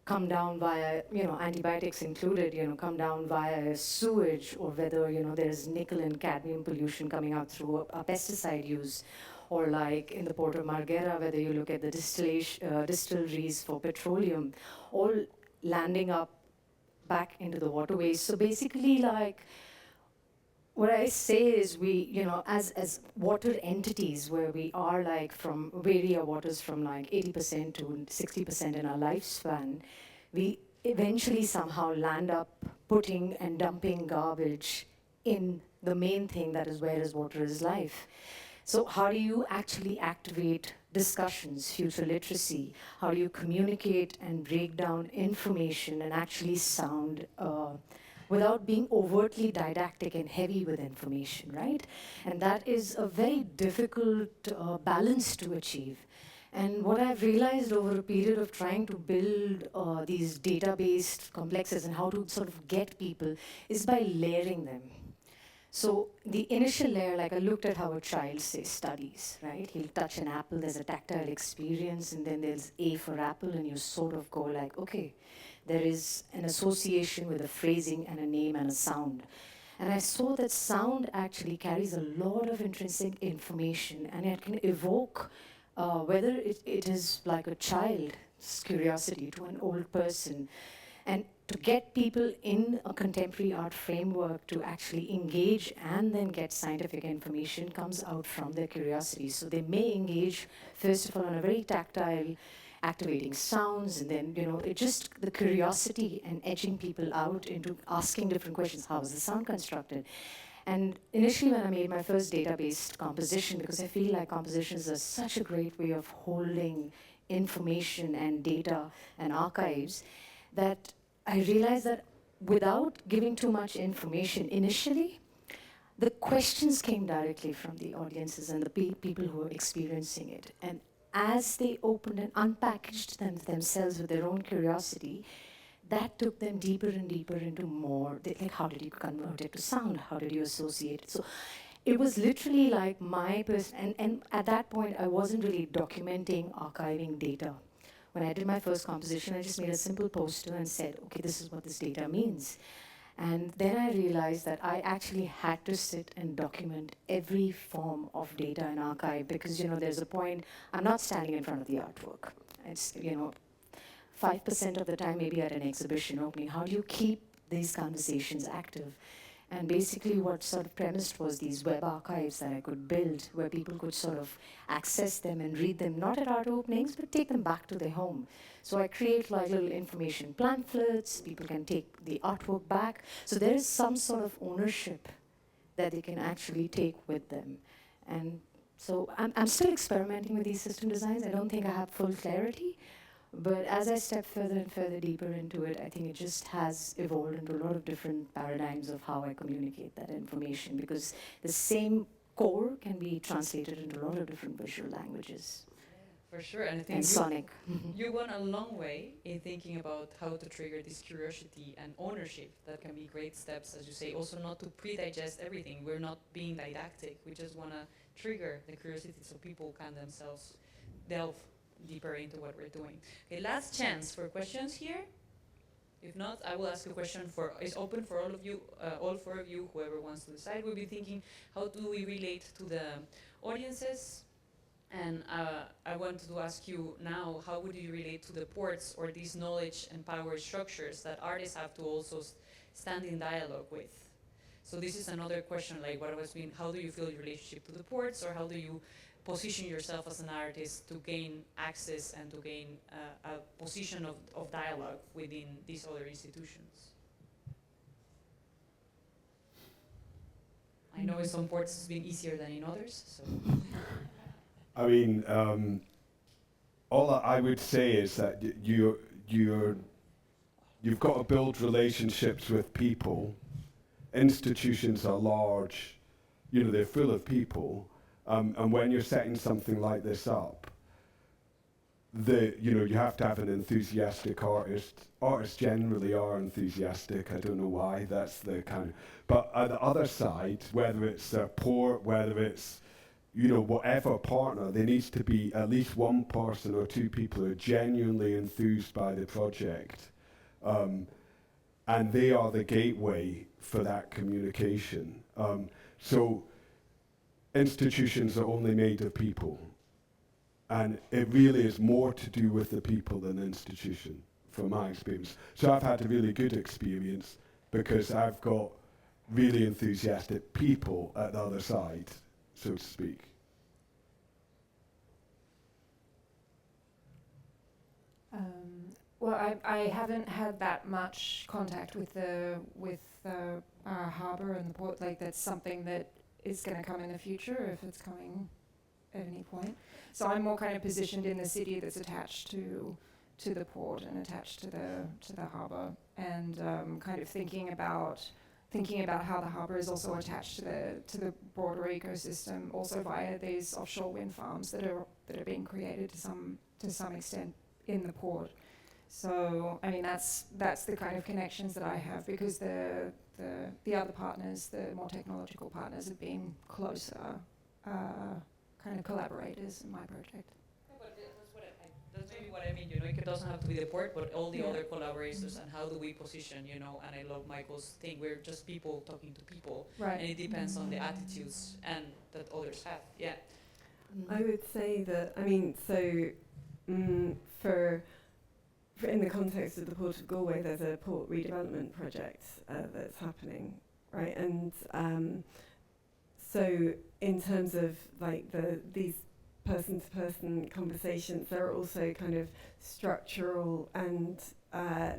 come down via, antibiotics included, come down via sewage, or whether, there's nickel and cadmium pollution coming out through a pesticide use, or like in the port of Marghera, whether you look at the distilleries for petroleum, all landing up back into the waterways. So basically, like, what I say is we, as water entities, where we are like vary our waters from like 80% to 60% in our lifespan, we eventually somehow land up putting and dumping garbage in the main thing that is where is water is life. So how do you actually activate discussions, future literacy? How do you communicate and break down information and actually sound without being overtly didactic and heavy with information, right? And that is a very difficult balance to achieve. And what I've realized over a period of trying to build these data-based complexes and how to sort of get people is by layering them. So the initial layer, like I looked at how a child, say, studies, right? He'll touch an apple, there's a tactile experience, and then there's A for apple, and you sort of go like, okay, there is an association with a phrasing and a name and a sound. And I saw that sound actually carries a lot of intrinsic information, and it can evoke whether it is like a child's curiosity to an old person. And to get people in a contemporary art framework to actually engage and then get scientific information comes out from their curiosity. So they may engage, first of all, on a very tactile, activating sounds, and then, it just the curiosity and edging people out into asking different questions. How is the sound constructed? And initially when I made my first data-based composition, because I feel like compositions are such a great way of holding information and data and archives, that I realized that without giving too much information initially, the questions came directly from the audiences and the people who were experiencing it. And as they opened and unpackaged themselves with their own curiosity, that took them deeper and deeper into more. Like, how did you convert it to sound? How did you associate it? So it was literally like my and at that point, I wasn't really documenting, archiving data. when I did my first composition, I just made a simple poster and said, okay, this is what this data means. And then I realized that I actually had to sit and document every form of data and archive, because, you know, there's a point, I'm not standing in front of the artwork. It's, you know, 5% of the time maybe at an exhibition opening. How do you keep these conversations active? And basically what sort of premised was these web archives that I could build, where people could sort of access them and read them, not at art openings, but take them back to their home. So I create like little information pamphlets, people can take the artwork back. So there is some sort of ownership that they can actually take with them. And so I'm still experimenting with these system designs. I don't think I have full clarity. But as I step further and further deeper into it, I think it just has evolved into a lot of different paradigms of how I communicate that information, because the same core can be translated into a lot of different visual languages. For sure, and I think And sonic. you went a long way in thinking about how to trigger this curiosity and ownership. That can be great steps, as you say. Also, not to pre-digest everything. We're not being didactic. We just want to trigger the curiosity so people can themselves delve deeper into what we're doing. Okay, last chance for questions here. If not, I will ask a question for, it's open for all of you, all four of you, whoever wants to decide. We'll be thinking, how do we relate to the audiences? And I want to ask you now, how would you relate to the ports or these knowledge and power structures that artists have to also stand in dialogue with? So this is another question, like what was being, how do you feel your relationship to the ports, or how do you position yourself as an artist to gain access and to gain a position of dialogue within these other institutions? I know in some ports it's been easier than in others, so. I mean, all I would say is that you've got to build relationships with people. Institutions are large, you know, they're full of people. And when you're setting something like this up, you have to have an enthusiastic artist. Artists generally are enthusiastic. I don't know why. That's the kind of. But on the other side, whether it's a port, whether it's, you know, whatever partner, there needs to be at least one person or two people who are genuinely enthused by the project, and they are the gateway for that communication. So. Institutions are only made of people, and it really is more to do with the people than the institution, from my experience. So I've had a really good experience because I've got really enthusiastic people at the other side, so to speak. Well, I haven't had that much contact with the harbour and the port. Like, that's something that is going to come in the future, if it's coming at any point. So I'm more kind of positioned in the city that's attached to the port and attached to the harbour, and kind of thinking about how the harbour is also attached to the broader ecosystem, also via these offshore wind farms that are being created to some extent in the port. So I mean, that's the kind of connections that I have, because the other partners, the more technological partners, have been closer kind of collaborators in my project. Yeah, but that's maybe what I mean, you know, it doesn't have to be the port, but all the other collaborators, and how do we position, you know, and I love Michael's thing, we're just people talking to people, Right. and it depends on the attitudes and that others have, yeah. I would say that, I mean, so for in the context of the Port of Galway, there's a port redevelopment project that's happening, right? And so in terms of like these person-to-person conversations, there are also kind of structural and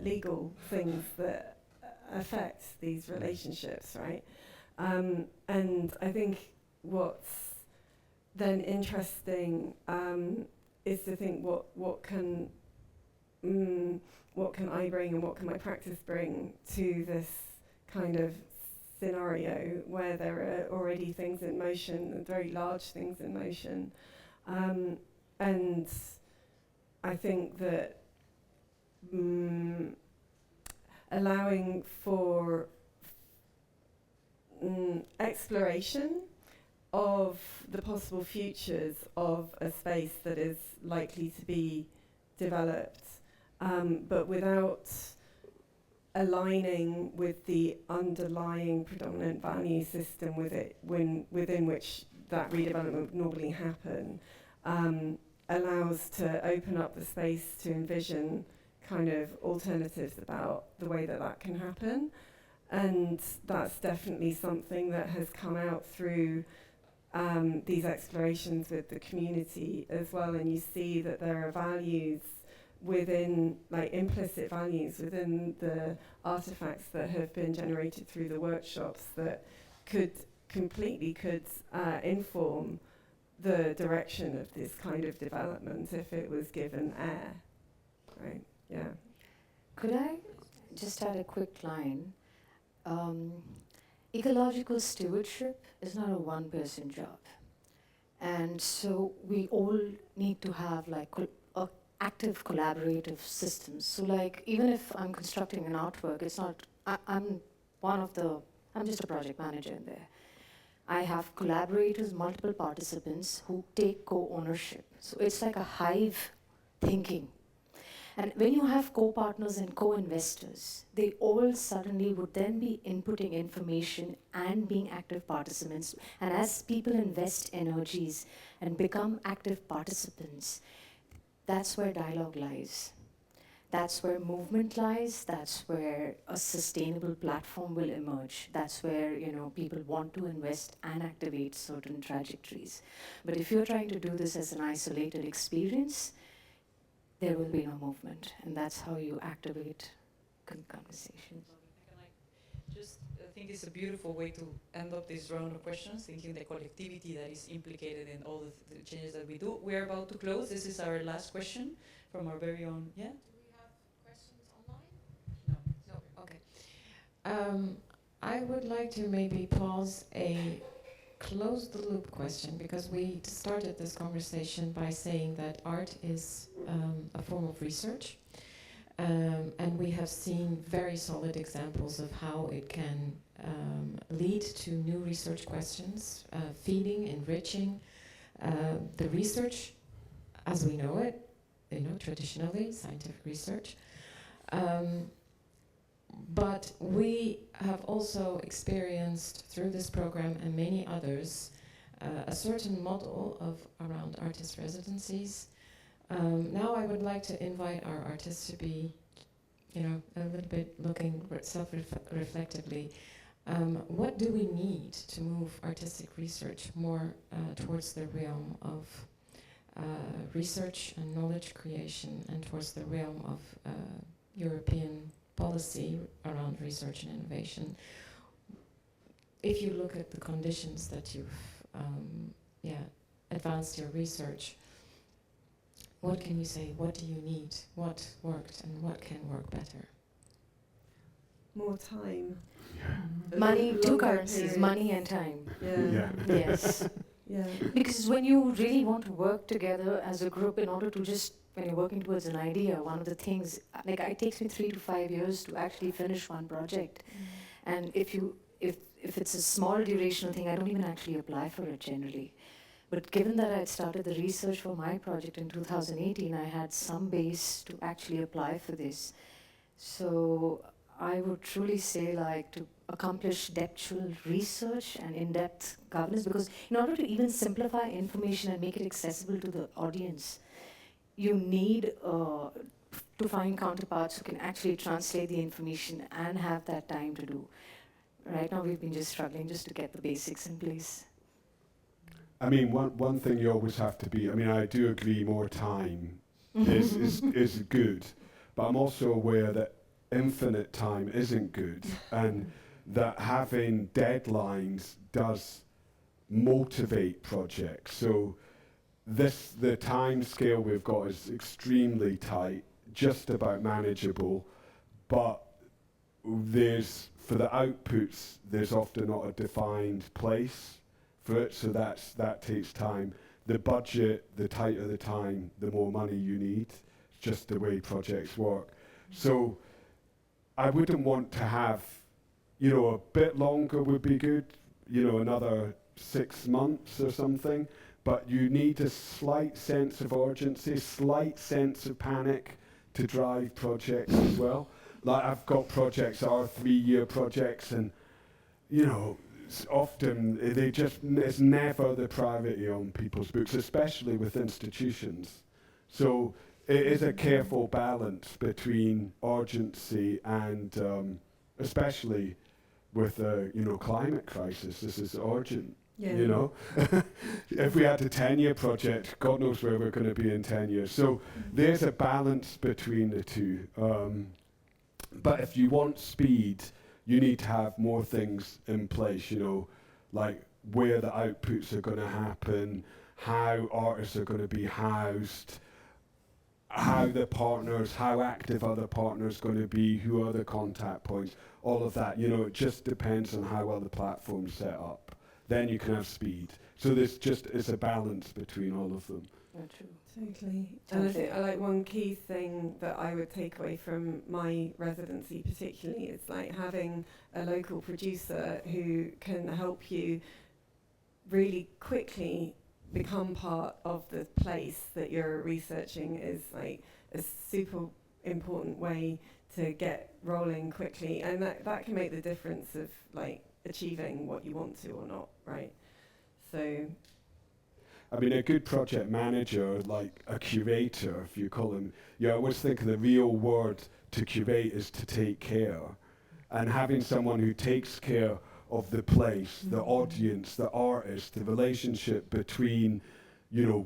legal things that affect these relationships, right? And I think what's then interesting is to think what can I bring and what can my practice bring to this kind of scenario where there are already things in motion, and very large things in motion. And I think that allowing for exploration of the possible futures of a space that is likely to be developed, but without aligning with the underlying predominant value system within which that redevelopment would normally happen, allows to open up the space to envision kind of alternatives about the way that that can happen. And that's definitely something that has come out through these explorations with the community as well. And you see that there are values within, like implicit values within the artifacts that have been generated through the workshops that could inform the direction of this kind of development if it was given air, right? Yeah. Could I just add a quick line? Ecological stewardship is not a one-person job. And so we all need to have like active collaborative systems. So like even if I'm constructing an artwork, it's not, I'm just a project manager in there. I have collaborators, multiple participants who take co-ownership. So it's like a hive thinking. And when you have co-partners and co-investors, they all suddenly would then be inputting information and being active participants. And as people invest energies and become active participants, that's where dialogue lies. That's where movement lies. That's where a sustainable platform will emerge. That's where, you know, people want to invest and activate certain trajectories. But if you're trying to do this as an isolated experience, there will be no movement, and that's how you activate conversations. I think it's a beautiful way to end up this round of questions, thinking the collectivity that is implicated in all the changes that we do. We are about to close. This is our last question from our very own, yeah? Do we have questions online? No, okay. I would like to maybe pause a close the loop question, because we started this conversation by saying that art is a form of research, and we have seen very solid examples of how it can lead to new research questions, feeding, enriching the research as we know it, you know, traditionally, scientific research. But we have also experienced through this program and many others a certain model of around artist residencies. Now I would like to invite our artists to be, you know, a little bit looking self-reflectively. What do we need to move artistic research more towards the realm of research and knowledge creation, and towards the realm of European policy around research and innovation? If you look at the conditions that you've advanced your research, what can you say? What do you need? What worked and what can work better? More time. Money, two currencies, money and time. Yeah. Yes. Yeah. Because when you really want to work together as a group in order to just, when you're working towards an idea, one of the things, like it takes me 3 to 5 years to actually finish one project. And if it's a small durational thing, I don't even actually apply for it generally. But given that I had started the research for my project in 2018, I had some base to actually apply for this. So I would truly say, like, to accomplish depthful research and in-depth governance, because in order to even simplify information and make it accessible to the audience, you need to find counterparts who can actually translate the information and have that time to do. Right now we've been just struggling just to get the basics in place. I mean, one thing you always have to be, I mean, I do agree more time is good, but I'm also aware that infinite time isn't good, and that having deadlines does motivate projects. So the time scale we've got is extremely tight, just about manageable, but for the outputs, there's often not a defined place for it, so that takes time. The budget, the tighter the time, the more money you need. It's just the way projects work. So I wouldn't want to have, you know, a bit longer would be good, you know, another 6 months or something, but you need a slight sense of urgency, slight sense of panic to drive projects as well. Like I've got projects that are 3-year projects, and you know, often it's never the priority on people's books, especially with institutions. So it is a careful balance between urgency and especially with the climate crisis. This is urgent. Yeah. You know, if we had a 10-year project, God knows where we're going to be in 10 years. So there's a balance between the two. But if you want speed, you need to have more things in place, like where the outputs are going to happen, how artists are going to be housed, how active are the partners going to be, who are the contact points, all of that. It just depends on how well the platform's set up. Then you can have speed. So it's a balance between all of them. True. Totally. And I think like one key thing that I would take away from my residency particularly is like having a local producer who can help you really quickly become part of the place that you're researching is like a super important way to get rolling quickly, and that can make the difference of like achieving what you want to or not, right? So I mean, a good project manager, like a curator, if you call him, I always think the real word to curate is to take care. And having someone who takes care of the place, the audience, the artist, the relationship between, the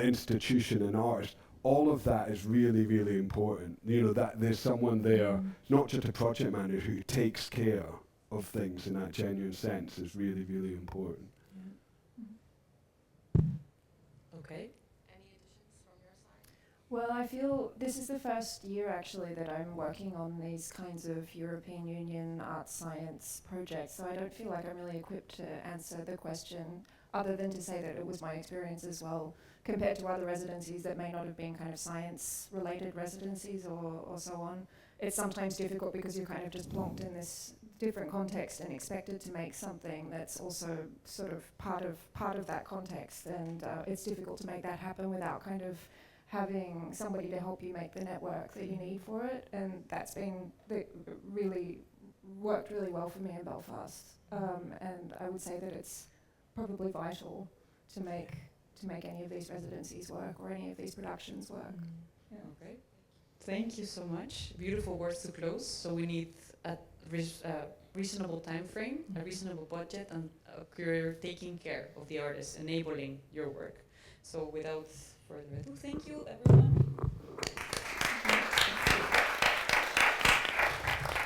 institution and artist, all of that is really, really important. That there's someone there, not just a project manager, who takes care of things in that genuine sense is really, really important. Okay. Any additions from your side? Well, I feel this is the first year actually that I'm working on these kinds of European Union art science projects, so I don't feel like I'm really equipped to answer the question, other than to say that it was my experience as well, compared to other residencies that may not have been kind of science-related residencies or so on. It's sometimes difficult because you're kind of just plonked in this different context and expected to make something that's also sort of part of that context, and it's difficult to make that happen without kind of having somebody to help you make the network that you need for it, and that's been really worked really well for me in Belfast, and I would say that it's probably vital to make any of these residencies work or any of these productions work. Yeah. Okay. Thank you so much. Beautiful words to close. So we need a reasonable time frame, a reasonable budget, and a curator taking care of the artist, enabling your work. So without further ado, thank you, everyone.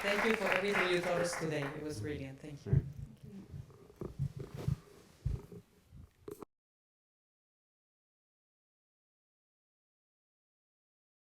Thank you for everything you taught us today. It was brilliant. Thank you.